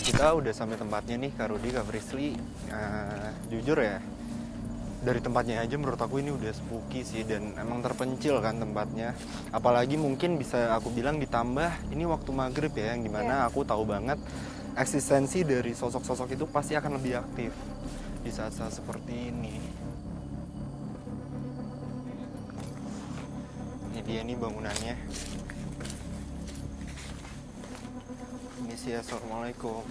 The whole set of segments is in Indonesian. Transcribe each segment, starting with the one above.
kita udah sampai tempatnya nih, Kak Rudi, Kak Frisly. Jujur ya, dari tempatnya aja menurut aku ini udah spooky sih, dan emang terpencil kan tempatnya. Apalagi mungkin bisa aku bilang ditambah ini waktu maghrib ya, yang dimana aku tahu banget eksistensi dari sosok-sosok itu pasti akan lebih aktif di saat-saat seperti ini. Ini dia nih bangunannya. Ini sih, assalamualaikum.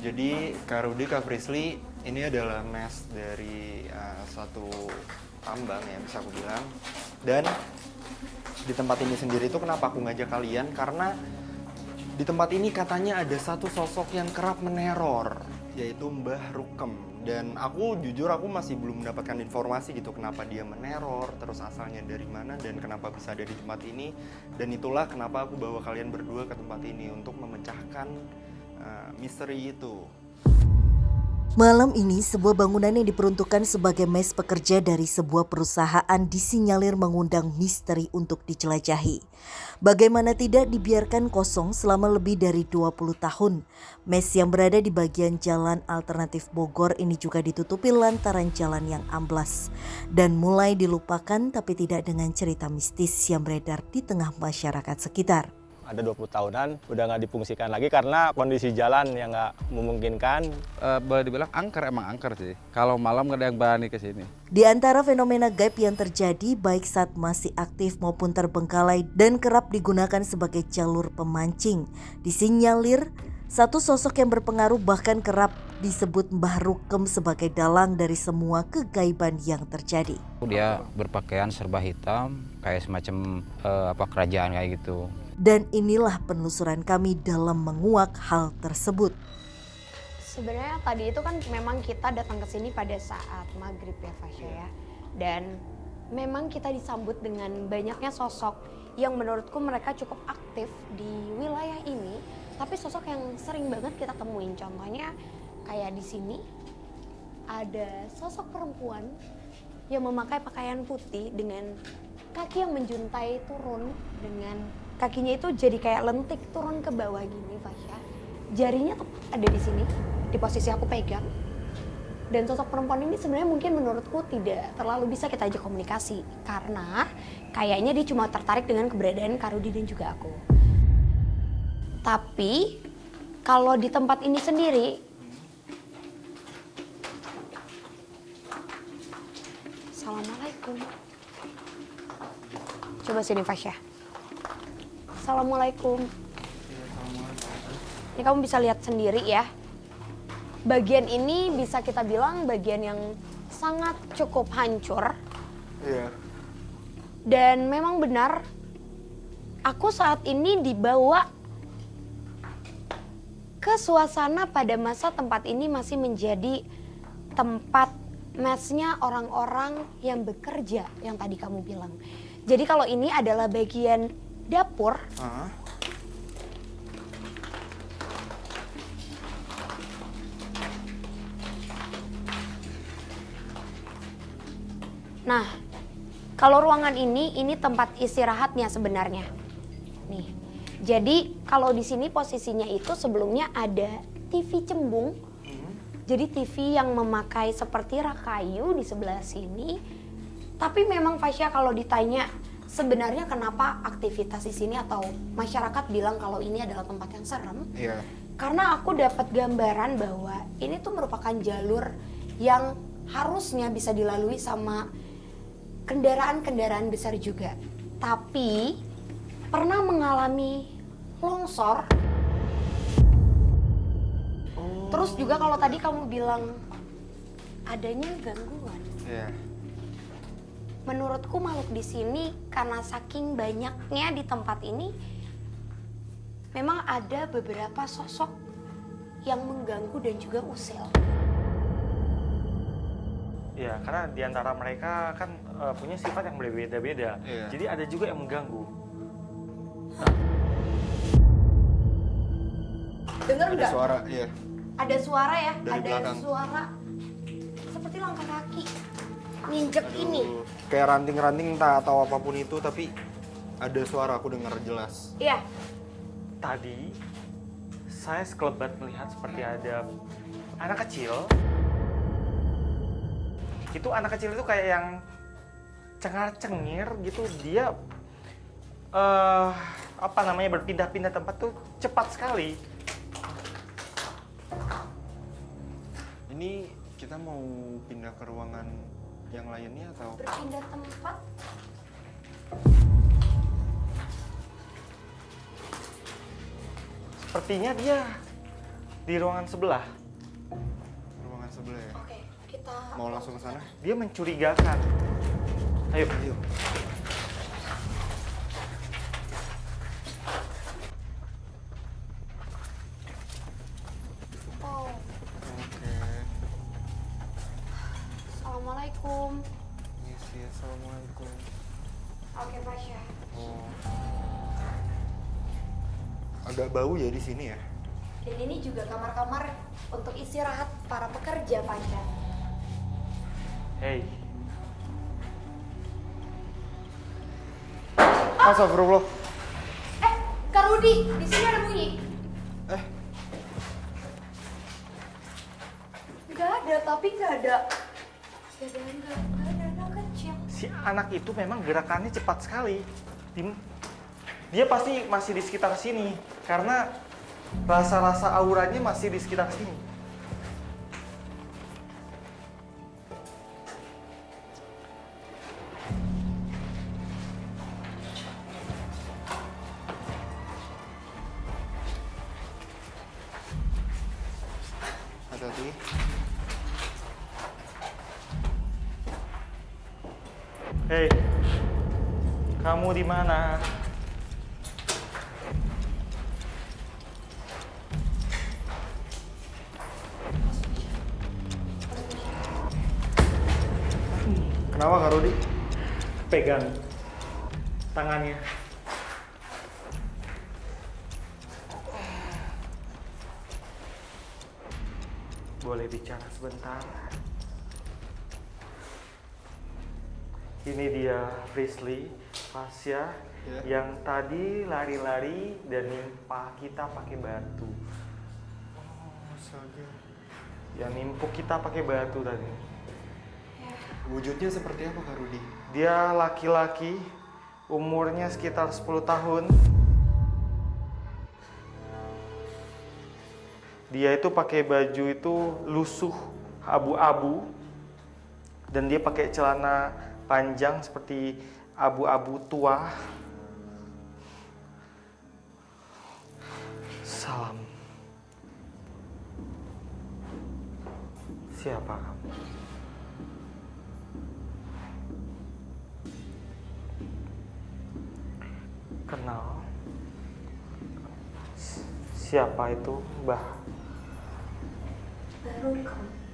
Jadi Kak Rudi, Kak Frisly, ini adalah mes dari satu tambang ya, bisa aku bilang. Dan di tempat ini sendiri itu kenapa aku ngajak kalian, karena di tempat ini katanya ada satu sosok yang kerap meneror, yaitu Mbah Rukem. Dan aku jujur aku masih belum mendapatkan informasi gitu kenapa dia meneror, terus asalnya dari mana, dan kenapa bisa ada di tempat ini. Dan itulah kenapa aku bawa kalian berdua ke tempat ini untuk memecahkan misteri itu. Malam ini, sebuah bangunan yang diperuntukkan sebagai mes pekerja dari sebuah perusahaan disinyalir mengundang misteri untuk dijelajahi. Bagaimana tidak dibiarkan kosong selama lebih dari 20 tahun. Mes yang berada di bagian jalan alternatif Bogor ini juga ditutupi lantaran jalan yang amblas. Dan mulai dilupakan tapi tidak dengan cerita mistis yang beredar di tengah masyarakat sekitar. Ada 20 tahunan udah nggak difungsikan lagi karena kondisi jalan yang nggak memungkinkan. Boleh dibilang angker, emang angker sih. Kalau malam nggak ada yang berani ke sini. Di antara fenomena gaib yang terjadi baik saat masih aktif maupun terbengkalai dan kerap digunakan sebagai jalur pemancing, disinyalir satu sosok yang berpengaruh bahkan kerap disebut Mbah Rukem sebagai dalang dari semua kegaiban yang terjadi. Dia berpakaian serba hitam, kayak semacam kerajaan kayak gitu. Dan inilah penelusuran kami dalam menguak hal tersebut. Sebenarnya tadi itu kan memang kita datang ke sini pada saat maghrib ya Fasya ya. Dan memang kita disambut dengan banyaknya sosok yang menurutku mereka cukup aktif di wilayah ini. Tapi sosok yang sering banget kita temuin, contohnya kayak di sini ada sosok perempuan yang memakai pakaian putih dengan kaki yang menjuntai turun, dengan kakinya itu jadi kayak lentik turun ke bawah gini Fasya. Jarinya tepat ada di sini, di posisi aku pegang. Dan sosok perempuan ini sebenarnya mungkin menurutku tidak terlalu bisa kita ajak komunikasi. Karena kayaknya dia cuma tertarik dengan keberadaan Kak Rudi dan juga aku. Tapi kalau di tempat ini sendiri, Assalamualaikum. Coba sini Fasya. Assalamualaikum. Ini kamu bisa lihat sendiri ya. Bagian ini bisa kita bilang bagian yang sangat cukup hancur. Iya. Dan memang benar, aku saat ini dibawa ke suasana pada masa tempat ini masih menjadi tempat mesnya orang-orang yang bekerja yang tadi kamu bilang. Jadi kalau ini adalah bagian dapur. Nah, kalau ruangan ini tempat istirahatnya sebenarnya. Nih, jadi kalau di sini posisinya itu sebelumnya ada TV cembung. Jadi TV yang memakai seperti rak kayu di sebelah sini. Tapi memang Fasya kalau ditanya sebenarnya kenapa aktivitas di sini atau masyarakat bilang kalau ini adalah tempat yang serem. Iya. Karena aku dapat gambaran bahwa ini tuh merupakan jalur yang harusnya bisa dilalui sama kendaraan-kendaraan besar juga. Tapi pernah mengalami longsor. Terus juga kalau tadi kamu bilang adanya gangguan. Iya. Menurutku makhluk di sini karena saking banyaknya di tempat ini, memang ada beberapa sosok yang mengganggu dan juga usil. Ya, karena di antara mereka kan punya sifat yang berbeda-beda. Iya. Jadi ada juga yang mengganggu. Dengar Ada nggak? suara, iya. Ada suara ya? Dari ada belakang. suara seperti langkah kaki nginjek ini. Kayak ranting-ranting entah atau apapun itu, tapi Ada suara aku dengar jelas. Iya. Tadi saya sekelebat melihat seperti ada anak kecil. Itu anak kecil itu kayak yang cengar-cengir gitu. Dia apa namanya, berpindah-pindah tempat tuh cepat sekali. Ini kita mau pindah ke ruangan yang lainnya atau? Berpindah tempat. Sepertinya dia di ruangan sebelah. Ruangan sebelah ya? Oke, kita Mau langsung ke sana? Dia mencurigakan. Ayo. Ayo. Oh, Oke. assalamualaikum. Yes, yes, assalamualaikum. Oke, Pasha. Oh. Agak bau ya di sini ya? Dan ini juga kamar-kamar untuk istirahat para pekerja, Pasha. Hey, Astagfirullah. Kak Rudi, di sini ada bunyi. Eh, Nggak ada, tapi nggak ada. Nggak ada anak kecil. si anak itu memang gerakannya cepat sekali. Dia pasti masih di sekitar sini karena rasa-rasa auranya masih di sekitar sini. hati-hati. Hei, kamu di mana? Kenapa Kak Rudi? Pegang tangannya. Boleh bicara sebentar? Ini dia Frisley, Fasya, Ya. yang tadi lari-lari dan nimpa kita pakai batu. Astaga. Yang nimpuk kita pakai batu tadi. Wujudnya seperti apa Kak Rudi? Dia laki-laki, umurnya sekitar 10 tahun. Dia itu pakai baju itu lusuh abu-abu dan dia pakai celana panjang seperti abu-abu tua. Salam. Siapa kamu? Kenal? Siapa itu, Mbah? Baru kamu.